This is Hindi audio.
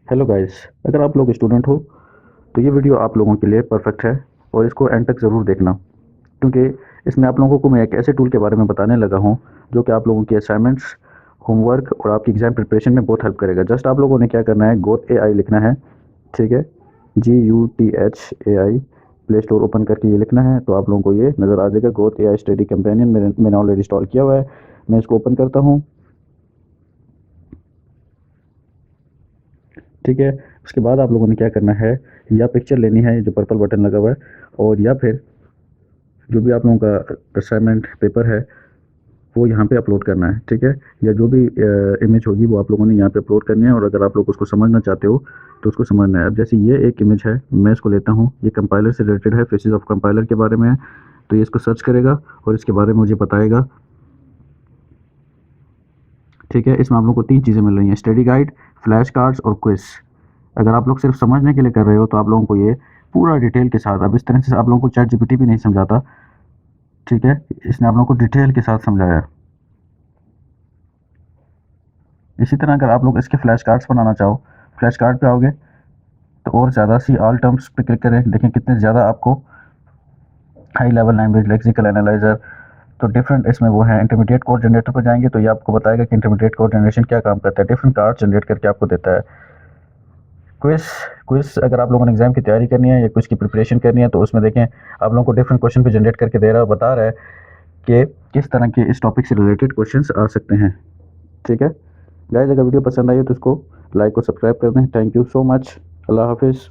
हेलो गाइस, अगर आप लोग स्टूडेंट हो तो ये वीडियो आप लोगों के लिए परफेक्ट है और इसको एंड तक ज़रूर देखना, क्योंकि इसमें आप लोगों को मैं एक ऐसे टूल के बारे में बताने लगा हूँ जो कि आप लोगों की असाइनमेंट्स, होमवर्क और आपकी एग्ज़ाम प्रिपरेशन में बहुत हेल्प करेगा। जस्ट आप लोगों ने क्या करना है, गोट एआई लिखना है। ठीक है, GUTH AI play store open करके ये लिखना है तो आप लोगों को ये नज़र आ जाएगा। गोट एआई स्टडी कंपेनियन मैंने ऑलरेडी इंस्टॉल किया हुआ है। मैं इसको ओपन करता हूँ। ठीक है, उसके बाद आप लोगों ने क्या करना है, या पिक्चर लेनी है जो पर्पल बटन लगा हुआ है, और या फिर जो भी आप लोगों का असाइनमेंट पेपर है वो यहाँ पे अपलोड करना है। ठीक है, या जो भी इमेज होगी वो आप लोगों ने यहाँ पे अपलोड करनी है, और अगर आप लोग उसको समझना चाहते हो तो उसको समझना है। अब जैसे ये एक इमेज है, मैं इसको लेता हूँ, ये कंपाइलर से रिलेटेड है, फेसेस ऑफ कंपाइलर के बारे में है, तो ये इसको सर्च करेगा और इसके बारे में मुझे बताएगा। ठीक है, इसमें आप लोग को 3 चीज़ें मिल रही हैं, स्टडी गाइड, फ्लैश कार्ड्स और क्विज़। अगर आप लोग सिर्फ समझने के लिए कर रहे हो तो आप लोगों को ये पूरा डिटेल के साथ, अब इस तरह से आप लोगों को चैट जीपीटी भी नहीं समझाता। ठीक है, इसने आप लोगों को डिटेल के साथ समझाया। इसी तरह अगर आप लोग इसके फ्लैश कार्ड्स बनाना चाहो, फ्लैश कार्ड पे आओगे तो और ज़्यादा सी ऑल टर्म्स पे क्लिक करें, देखें कितने ज़्यादा आपको high level language, lexical analyser, तो डिफरेंट इसमें वो है। इंटरमीडिएट कोड जनरेटर पर जाएंगे तो ये आपको बताएगा कि इंटरमीडिएट कोड जनरेशन क्या काम करता है, डिफरेंट कार्ड जनरेट करके आपको देता है। क्विज क्विज अगर आप लोगों ने एग्जाम की तैयारी करनी है या क्विज की प्रिपरेशन करनी है तो उसमें देखें आप लोगों को डिफरेंट क्वेश्चन पे जनरेट करके दे रहा है, बता रहा है कि किस तरह के इस टॉपिक से रिलेटेड क्वेश्चंस आ सकते हैं। ठीक है गाइस, अगर वीडियो पसंद आई हो तो इसको लाइक और सब्सक्राइब कर दें। Thank you so much. अल्लाह हाफिज़।